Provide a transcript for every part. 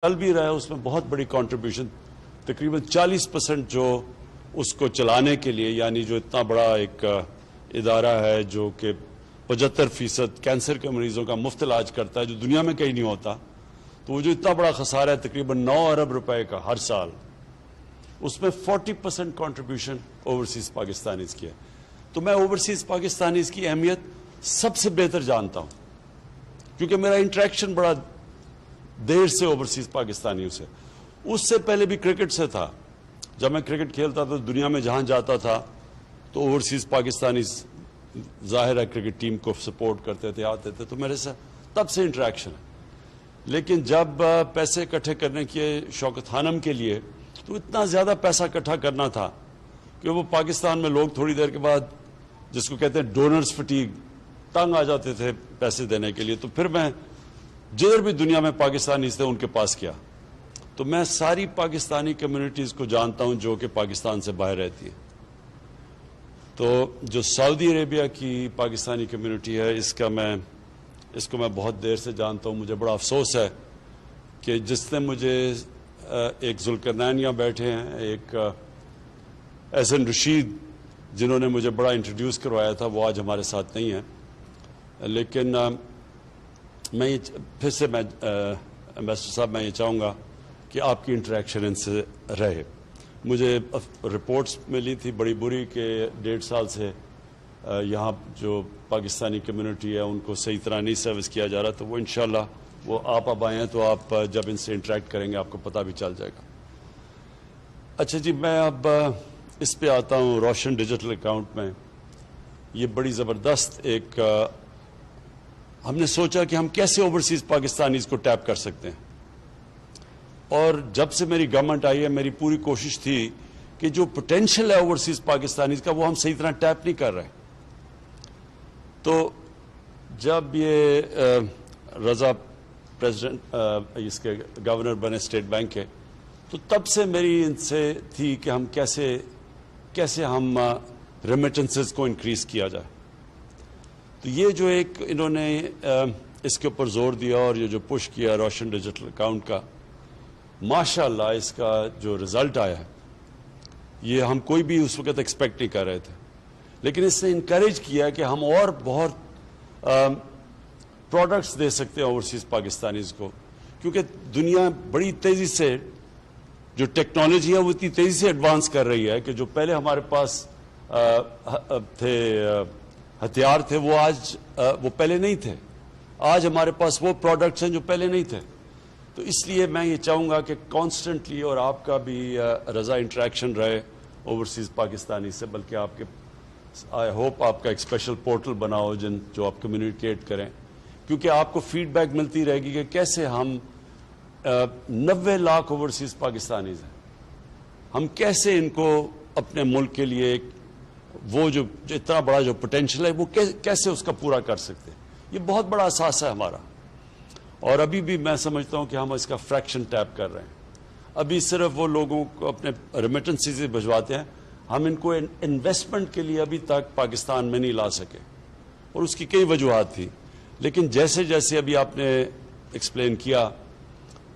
چل بھی رہا ہے اس میں بہت بڑی کنٹریبیوشن تقریباً 40% جو اس کو چلانے کے لیے، یعنی جو اتنا بڑا ایک ادارہ ہے جو کہ 75% کینسر کے مریضوں کا مفت علاج کرتا ہے جو دنیا میں کہیں نہیں ہوتا، تو وہ جو اتنا بڑا خسارہ ہے تقریباً 9 ارب روپے کا ہر سال، اس میں 40% کنٹریبیوشن اوورسیز پاکستانیز کی ہے۔ تو میں اوورسیز پاکستانیز کی اہمیت سب سے بہتر جانتا ہوں، کیونکہ میرا انٹریکشن بڑا دیر سے اوورسیز پاکستانیوں سے، اس سے پہلے بھی کرکٹ سے تھا۔ جب میں کرکٹ کھیلتا تھا دنیا میں جہاں جاتا تھا تو اوورسیز پاکستانیز ظاہر ہے کرکٹ ٹیم کو سپورٹ کرتے تھے، آتے تھے، تو میرے سے تب سے انٹریکشن ہے۔ لیکن جب پیسے اکٹھے کرنے کے شوکت خانم کے لیے، تو اتنا زیادہ پیسہ اکٹھا کرنا تھا کہ وہ پاکستان میں لوگ تھوڑی دیر کے بعد، جس کو کہتے ہیں ڈونرز فٹیگ، تنگ آ جاتے تھے پیسے دینے کے لیے۔ تو پھر میں جدھر بھی دنیا میں پاکستانی تھے ان کے پاس کیا، تو میں ساری پاکستانی کمیونٹیز کو جانتا ہوں جو کہ پاکستان سے باہر رہتی ہے۔ تو جو سعودی عربیہ کی پاکستانی کمیونٹی ہے، اس کو میں بہت دیر سے جانتا ہوں۔ مجھے بڑا افسوس ہے کہ جس نے مجھے ایک ذوالقرنین یہاں بیٹھے ہیں، ایک احسن رشید جنہوں نے مجھے بڑا انٹروڈیوس کروایا تھا، وہ آج ہمارے ساتھ نہیں ہیں۔ لیکن میں پھر سے امبیسڈر صاحب میں یہ چاہوں گا کہ آپ کی انٹریکشن ان سے رہے۔ مجھے رپورٹس ملی تھی بڑی بری کہ 1.5 سال سے یہاں جو پاکستانی کمیونٹی ہے ان کو صحیح طرح نہیں سروس کیا جا رہا، تو وہ انشاءاللہ وہ آپ اب آئے ہیں تو آپ جب ان سے انٹریکٹ کریں گے آپ کو پتہ بھی چل جائے گا۔ اچھا جی، میں اب اس پہ آتا ہوں روشن ڈیجیٹل اکاؤنٹ میں۔ یہ بڑی زبردست ایک ہم نے سوچا کہ ہم کیسے اوورسیز پاکستانیز کو ٹیپ کر سکتے ہیں، اور جب سے میری گورنمنٹ آئی ہے میری پوری کوشش تھی کہ جو پوٹینشیل ہے اوورسیز پاکستانیز کا وہ ہم صحیح طرح ٹیپ نہیں کر رہے۔ تو جب یہ رضا پریزیڈنٹ اس کے گورنر بنے اسٹیٹ بینک کے، تو تب سے میری ان سے تھی کہ ہم کیسے ہم ریمیٹنسز کو انکریز کیا جائے۔ تو یہ جو ایک انہوں نے اس کے اوپر زور دیا اور یہ جو پش کیا روشن ڈیجیٹل اکاؤنٹ کا، ماشاءاللہ اس کا جو رزلٹ آیا ہے یہ ہم کوئی بھی اس وقت ایکسپیکٹ نہیں کر رہے تھے، لیکن اس نے انکریج کیا کہ ہم اور بہت پروڈکٹس دے سکتے ہیں اوورسیز پاکستانیز کو، کیونکہ دنیا بڑی تیزی سے جو ٹیکنالوجی ہے وہ اتنی تیزی سے ایڈوانس کر رہی ہے کہ جو پہلے ہمارے پاس تھے ہتھیار تھے وہ پہلے نہیں تھے۔ آج ہمارے پاس وہ پروڈکٹس ہیں جو پہلے نہیں تھے۔ تو اس لیے میں یہ چاہوں گا کہ کانسٹنٹلی اور آپ کا بھی رضا انٹریکشن رہے اوورسیز پاکستانی سے، بلکہ آپ کے آئی ہوپ آپ کا ایک اسپیشل پورٹل بناؤ جو آپ کمیونیکیٹ کریں، کیونکہ آپ کو فیڈ بیک ملتی رہے گی کہ کیسے ہم 90 لاکھ اوورسیز پاکستانیز ہیں، ہم کیسے ان کو اپنے ملک کے لیے وہ جو اتنا بڑا جو پوٹینشیل ہے وہ کیسے اس کا پورا کر سکتے ہیں۔ یہ بہت بڑا اثاثہ ہے ہمارا، اور ابھی بھی میں سمجھتا ہوں کہ ہم اس کا فریکشن ٹیپ کر رہے ہیں۔ ابھی صرف وہ لوگوں کو اپنے ریمیٹنسز بھجواتے ہیں، ہم ان کو انویسٹمنٹ کے لیے ابھی تک پاکستان میں نہیں لا سکے، اور اس کی کئی وجوہات تھی۔ لیکن جیسے جیسے ابھی آپ نے ایکسپلین کیا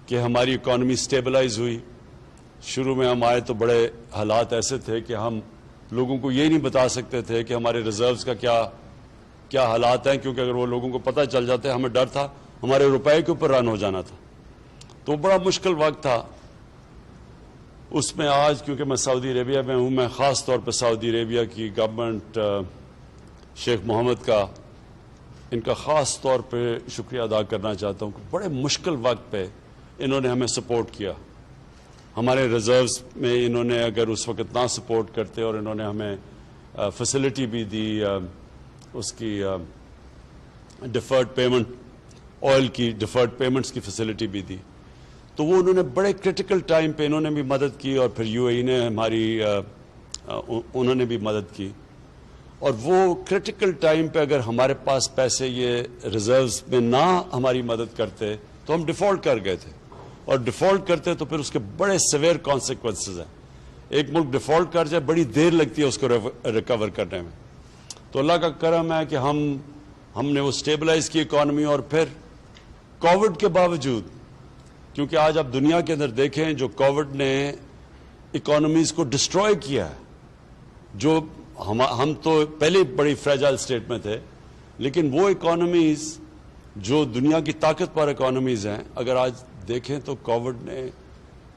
کہ ہماری اکانومی سٹیبلائز ہوئی، شروع میں ہم آئے تو بڑے حالات ایسے تھے کہ ہم لوگوں کو یہ نہیں بتا سکتے تھے کہ ہمارے ریزروز کا کیا حالات ہیں، کیونکہ اگر وہ لوگوں کو پتہ چل جاتے ہمیں ڈر تھا ہمارے روپے کے اوپر رن ہو جانا تھا۔ تو بڑا مشکل وقت تھا اس میں۔ آج کیونکہ میں سعودی عربیہ میں ہوں، میں خاص طور پہ سعودی عربیہ کی گورنمنٹ شیخ محمد کا، ان کا خاص طور پہ شکریہ ادا کرنا چاہتا ہوں کہ بڑے مشکل وقت پہ انہوں نے ہمیں سپورٹ کیا۔ ہمارے ریزروز میں انہوں نے اگر اس وقت نہ سپورٹ کرتے، اور انہوں نے ہمیں فیسلٹی بھی دی، اس کی ڈیفرڈ پیمنٹ، آئل کی ڈیفرڈ پیمنٹس کی فیسلٹی بھی دی، تو وہ انہوں نے بڑے کرٹیکل ٹائم پہ انہوں نے بھی مدد کی، اور پھر یو اے ای نے انہوں نے بھی مدد کی۔ اور وہ کرٹیکل ٹائم پہ اگر ہمارے پاس پیسے یہ ریزروز میں نہ ہماری مدد کرتے تو ہم ڈیفالٹ کر گئے تھے، اور ڈیفالٹ کرتے تو پھر اس کے بڑے سیویئر کانسیکوینسز ہیں۔ ایک ملک ڈیفالٹ کر جائے بڑی دیر لگتی ہے اس کو ریکور کرنے میں۔ تو اللہ کا کرم ہے کہ ہم نے وہ سٹیبلائز کی اکانومی، اور پھر کووڈ کے باوجود کیونکہ آج آپ دنیا کے اندر دیکھیں جو کووڈ نے اکانومیز کو ڈسٹروائے کیا ہے، جو ہم تو پہلے بڑی فریجائل سٹیٹ میں تھے، لیکن وہ اکانومیز جو دنیا کی طاقتور اکانومیز ہیں، اگر آج دیکھیں تو کووڈ نے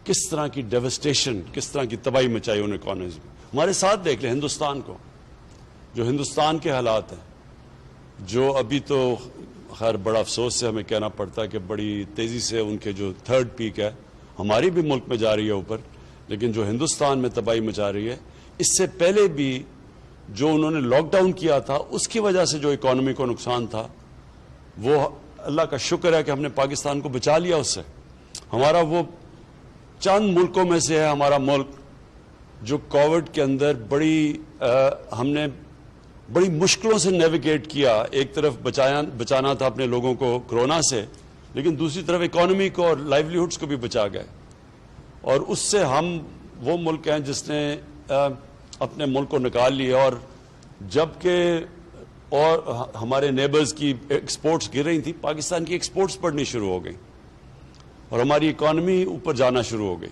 کس طرح کی ڈیوسٹیشن، کس طرح کی تباہی مچائی ان اکانومیز میں. ہمارے ساتھ دیکھ لیں ہندوستان کو، جو ہندوستان کے حالات ہیں، جو ابھی تو خیر بڑا افسوس سے ہمیں کہنا پڑتا ہے کہ بڑی تیزی سے ان کے جو تھرڈ پیک ہے ہماری بھی ملک میں جا رہی ہے اوپر، لیکن جو ہندوستان میں تباہی مچا رہی ہے، اس سے پہلے بھی جو انہوں نے لاک ڈاؤن کیا تھا اس کی وجہ سے جو اکانومی کو نقصان تھا، وہ اللہ کا شکر ہے کہ ہم نے پاکستان کو بچا لیا اس سے. ہمارا وہ چند ملکوں میں سے ہے ہمارا ملک جو کووڈ کے اندر ہم نے بڑی مشکلوں سے نیویگیٹ کیا. ایک طرف بچانا تھا اپنے لوگوں کو کرونا سے، لیکن دوسری طرف اکانومی کو اور لائیولی ہوڈس کو بھی بچا گئے. اور اس سے ہم وہ ملک ہیں جس نے اپنے ملک کو نکال لیا، اور جبکہ اور ہمارے نیبرز کی ایکسپورٹس گر رہی تھیں، پاکستان کی ایکسپورٹس بڑھنی شروع ہو گئی اور ہماری اکانومی اوپر جانا شروع ہو گئی.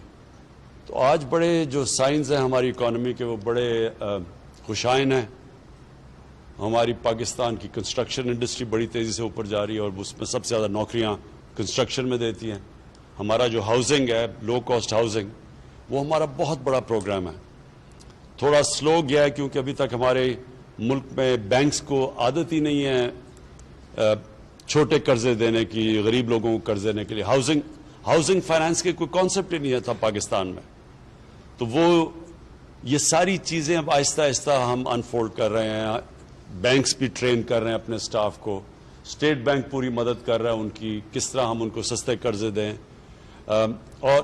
تو آج بڑے جو سائنز ہیں ہماری اکانومی کے وہ بڑے خوشائن ہیں. ہماری پاکستان کی کنسٹرکشن انڈسٹری بڑی تیزی سے اوپر جا رہی ہے اور اس میں سب سے زیادہ نوکریاں کنسٹرکشن میں دیتی ہیں. ہمارا جو ہاؤسنگ ہے، لو کاسٹ ہاؤسنگ، وہ ہمارا بہت بڑا پروگرام ہے. تھوڑا سلو گیا ہے کیونکہ ابھی تک ہمارے ملک میں بینکس کو عادت ہی نہیں ہے چھوٹے قرضے دینے کی، غریب لوگوں کو قرض دینے کے لیے. ہاؤسنگ فائنانس کے کوئی کانسیپٹ ہی نہیں تھا پاکستان میں. تو یہ ساری چیزیں اب آہستہ آہستہ ہم انفولڈ کر رہے ہیں. بینکس بھی ٹرین کر رہے ہیں اپنے سٹاف کو، اسٹیٹ بینک پوری مدد کر رہا ہے ان کی، کس طرح ہم ان کو سستے قرضے دیں. اور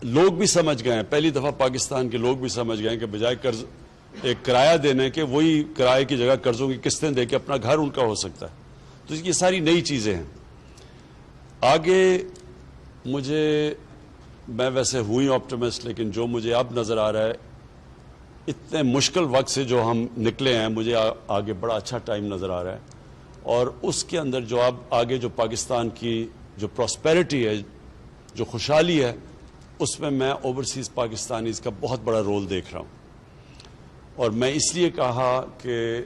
لوگ بھی سمجھ گئے ہیں، پہلی دفعہ پاکستان کے لوگ بھی سمجھ گئے ہیں کہ بجائے قرض ایک کرایہ دینے کے، وہی کرائے کی جگہ قرضوں کی قسطیں دے کے اپنا گھر ان کا ہو سکتا ہے. تو یہ ساری نئی چیزیں ہیں. آگے میں ویسے ہوئی آپٹمسٹ، لیکن جو مجھے اب نظر آ رہا ہے، اتنے مشکل وقت سے جو ہم نکلے ہیں، مجھے آگے بڑا اچھا ٹائم نظر آ رہا ہے. اور اس کے اندر جو اب آگے جو پاکستان کی جو پراسپیرٹی ہے، جو خوشحالی ہے، اس میں اوورسیز پاکستانیز کا بہت بڑا رول دیکھ رہا ہوں. اور میں اس لیے کہا کہ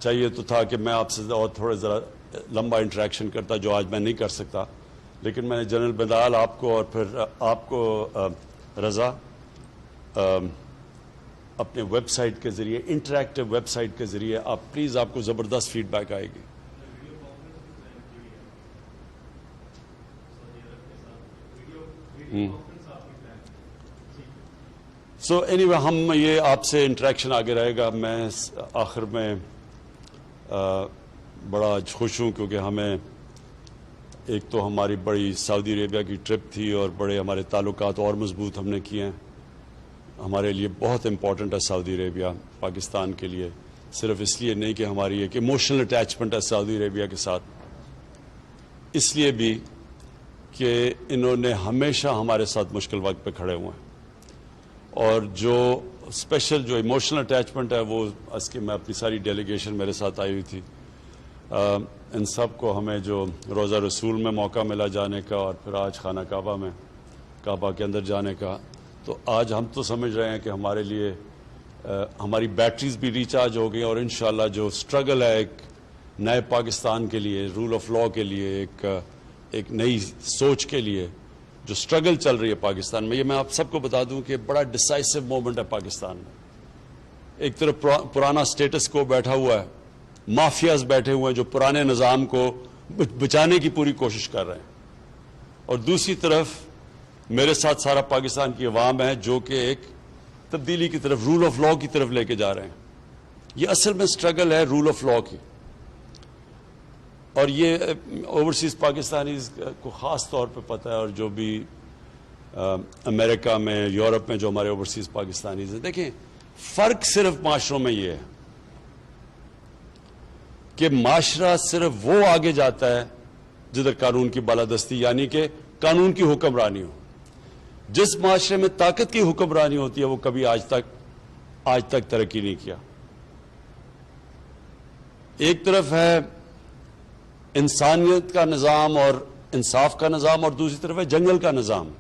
چاہیے تو تھا کہ میں آپ سے اور تھوڑے ذرا لمبا انٹریکشن کرتا، جو آج میں نہیں کر سکتا، لیکن میں نے جنرل بلال آپ کو اور پھر آپ کو رضا اپنے ویب سائٹ کے ذریعے، انٹریکٹیو ویب سائٹ کے ذریعے آپ پلیز، آپ کو زبردست فیڈ بیک آئے گی. سو اینی وے ہم یہ آپ سے انٹریکشن آگے رہے گا. میں آخر میں بڑا خوش ہوں کیونکہ ہمیں ایک تو ہماری بڑی سعودی عربیہ کی ٹرپ تھی اور بڑے ہمارے تعلقات اور مضبوط ہم نے کیے ہیں. ہمارے لیے بہت امپورٹنٹ ہے سعودی عربیہ پاکستان کے لیے، صرف اس لیے نہیں کہ ہماری ایک ایموشنل اٹیچمنٹ ہے سعودی عربیہ کے ساتھ، اس لیے بھی کہ انہوں نے ہمیشہ ہمارے ساتھ مشکل وقت پہ کھڑے ہوئے ہیں. اور جو اسپیشل جو ایموشنل اٹیچمنٹ ہے وہ اس کی میں اپنی ساری ڈیلیگیشن میرے ساتھ آئی ہوئی تھی، ان سب کو ہمیں جو روزہ رسول میں موقع ملا جانے کا اور پھر آج خانہ کعبہ میں کعبہ کے اندر جانے کا، تو آج ہم تو سمجھ رہے ہیں کہ ہمارے لیے ہماری بیٹریز بھی ریچارج ہو گئی. اور انشاءاللہ جو سٹرگل ہے ایک نئے پاکستان کے لیے، رول آف لاء کے لیے، ایک نئی سوچ کے لیے جو سٹرگل چل رہی ہے پاکستان میں، یہ میں آپ سب کو بتا دوں کہ بڑا ڈیسائسو مومنٹ ہے پاکستان میں. ایک طرف پرانا سٹیٹس کو بیٹھا ہوا ہے، مافیاز بیٹھے ہوئے ہیں جو پرانے نظام کو بچانے کی پوری کوشش کر رہے ہیں، اور دوسری طرف میرے ساتھ سارا پاکستان کی عوام ہے جو کہ ایک تبدیلی کی طرف، رول آف لاء کی طرف لے کے جا رہے ہیں. یہ اصل میں سٹرگل ہے رول آف لاء کی. اور یہ اوورسیز پاکستانیز کو خاص طور پہ پتہ ہے، اور جو بھی امریکہ میں، یورپ میں جو ہمارے اوورسیز پاکستانیز ہیں. دیکھیں فرق صرف معاشروں میں یہ ہے کہ معاشرہ صرف وہ آگے جاتا ہے جدھر قانون کی بالادستی، یعنی کہ قانون کی حکمرانی ہو. جس معاشرے میں طاقت کی حکمرانی ہوتی ہے وہ کبھی آج تک ترقی نہیں کیا. ایک طرف ہے انسانیت کا نظام اور انصاف کا نظام، اور دوسری طرف ہے جنگل کا نظام.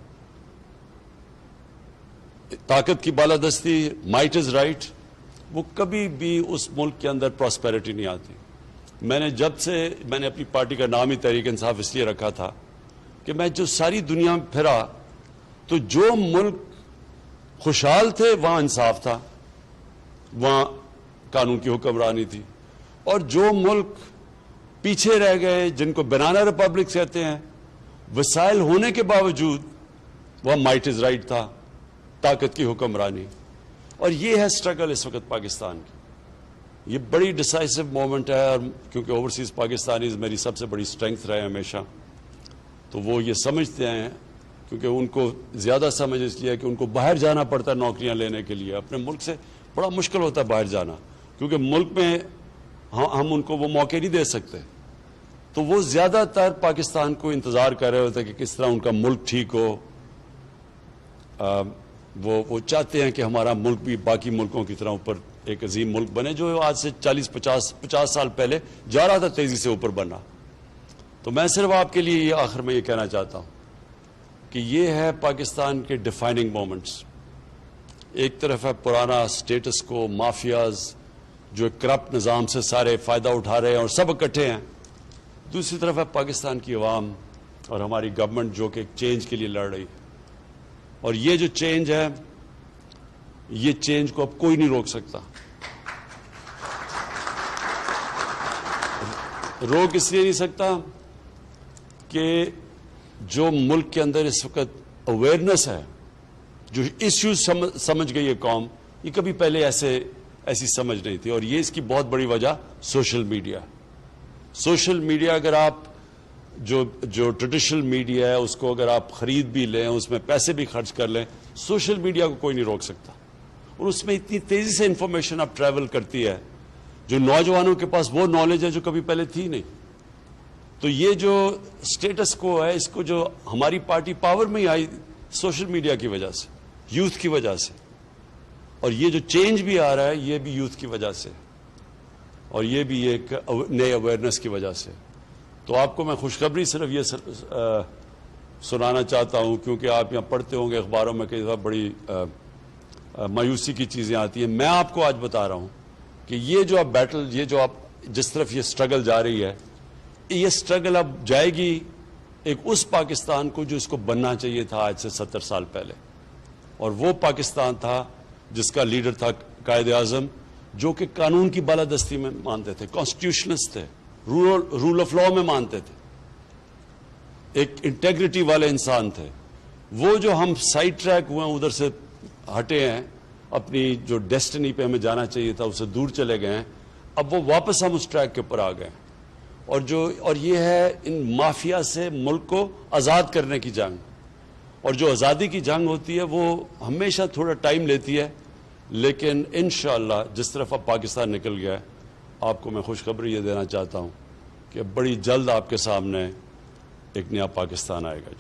طاقت کی بالادستی، مائٹ از رائٹ، وہ کبھی بھی اس ملک کے اندر پراسپیرٹی نہیں آتی. میں نے اپنی پارٹی کا نام ہی تحریک انصاف اس لیے رکھا تھا کہ میں جو ساری دنیا میں پھرا تو جو ملک خوشحال تھے وہاں انصاف تھا، وہاں قانون کی حکمرانی تھی، اور جو ملک پیچھے رہ گئے، جن کو بنانا ریپبلک کہتے ہیں، وسائل ہونے کے باوجود وہاں مائٹ از رائٹ تھا، طاقت کی حکمرانی. اور یہ ہے سٹرگل اس وقت پاکستان کی. یہ بڑی ڈیسائسو مومنٹ ہے، اور کیونکہ اوورسیز پاکستانیز میری سب سے بڑی سٹرینگتھ رہے ہمیشہ، تو وہ یہ سمجھتے ہیں، کیونکہ ان کو زیادہ سمجھ اس لیے کہ ان کو باہر جانا پڑتا ہے نوکریاں لینے کے لیے. اپنے ملک سے بڑا مشکل ہوتا ہے باہر جانا، کیونکہ ملک میں ہم ان کو وہ موقع نہیں دے سکتے. تو وہ زیادہ تر پاکستان کو انتظار کر رہے ہوتے ہیں کہ کس طرح ان کا ملک ٹھیک ہو. وہ چاہتے ہیں کہ ہمارا ملک بھی باقی ملکوں کی طرح اوپر ایک عظیم ملک بنے، جو آج سے 40-50 سال پہلے جا رہا تھا تیزی سے اوپر بننا. تو میں صرف آپ کے لیے آخر میں یہ کہنا چاہتا ہوں کہ یہ ہے پاکستان کے ڈیفائننگ مومنٹس. ایک طرف ہے پرانا سٹیٹس کو، مافیاز جو ایک کرپٹ نظام سے سارے فائدہ اٹھا رہے ہیں اور سب اکٹھے ہیں. دوسری طرف ہے پاکستان کی عوام اور ہماری گورنمنٹ جو کہ ایک چینج کے لیے لڑ رہی ہے. اور یہ جو چینج ہے، یہ چینج کو اب کوئی نہیں روک سکتا. روک اس لیے نہیں سکتا کہ جو ملک کے اندر اس وقت اویئرنیس ہے، جو ایشوز سمجھ گئی ہے قوم، یہ کبھی پہلے ایسی سمجھ نہیں تھی. اور یہ اس کی بہت بڑی وجہ سوشل میڈیا. سوشل میڈیا اگر آپ جو ٹریڈیشنل میڈیا ہے اس کو اگر آپ خرید بھی لیں، اس میں پیسے بھی خرچ کر لیں، سوشل میڈیا کو کوئی نہیں روک سکتا. اور اس میں اتنی تیزی سے انفارمیشن اب ٹریول کرتی ہے، جو نوجوانوں کے پاس وہ نالج ہے جو کبھی پہلے تھی نہیں. تو یہ جو سٹیٹس کو ہے، اس کو جو ہماری پارٹی پاور میں ہی آئی سوشل میڈیا کی وجہ سے، یوتھ کی وجہ سے. اور یہ جو چینج بھی آ رہا ہے یہ بھی یوتھ کی وجہ سے، اور یہ بھی ایک نئے اویئرنیس کی وجہ سے. تو آپ کو میں خوشخبری صرف یہ سنانا چاہتا ہوں، کیونکہ آپ یہاں پڑھتے ہوں گے اخباروں میں کئی دفعہ بڑی مایوسی کی چیزیں آتی ہیں. میں آپ کو آج بتا رہا ہوں کہ یہ جو آپ بیٹل، یہ جو آپ جس طرف یہ سٹرگل جا رہی ہے، یہ سٹرگل اب جائے گی ایک اس پاکستان کو جو اس کو بننا چاہیے تھا آج سے 70 سال پہلے. اور وہ پاکستان تھا جس کا لیڈر تھا قائد اعظم، جو کہ قانون کی بالادستی میں مانتے تھے، کانسٹیٹیوشنسٹ تھے، رول آف لا میں مانتے تھے، ایک انٹیگریٹی والے انسان تھے. وہ جو ہم سائڈ ٹریک ہوئے ہیں، ادھر سے ہٹے ہیں، اپنی جو ڈیسٹنی پہ ہمیں جانا چاہیے تھا اسے دور چلے گئے ہیں، اب وہ واپس ہم اس ٹریک کے اوپر آ گئے. اور یہ ہے ان مافیا سے ملک کو آزاد کرنے کی جنگ. اور جو آزادی کی جنگ ہوتی ہے وہ ہمیشہ تھوڑا ٹائم لیتی ہے، لیکن انشاءاللہ جس طرف اب پاکستان نکل گیا ہے، آپ کو میں خوشخبری یہ دینا چاہتا ہوں کہ بڑی جلد آپ کے سامنے ایک نیا پاکستان آئے گا.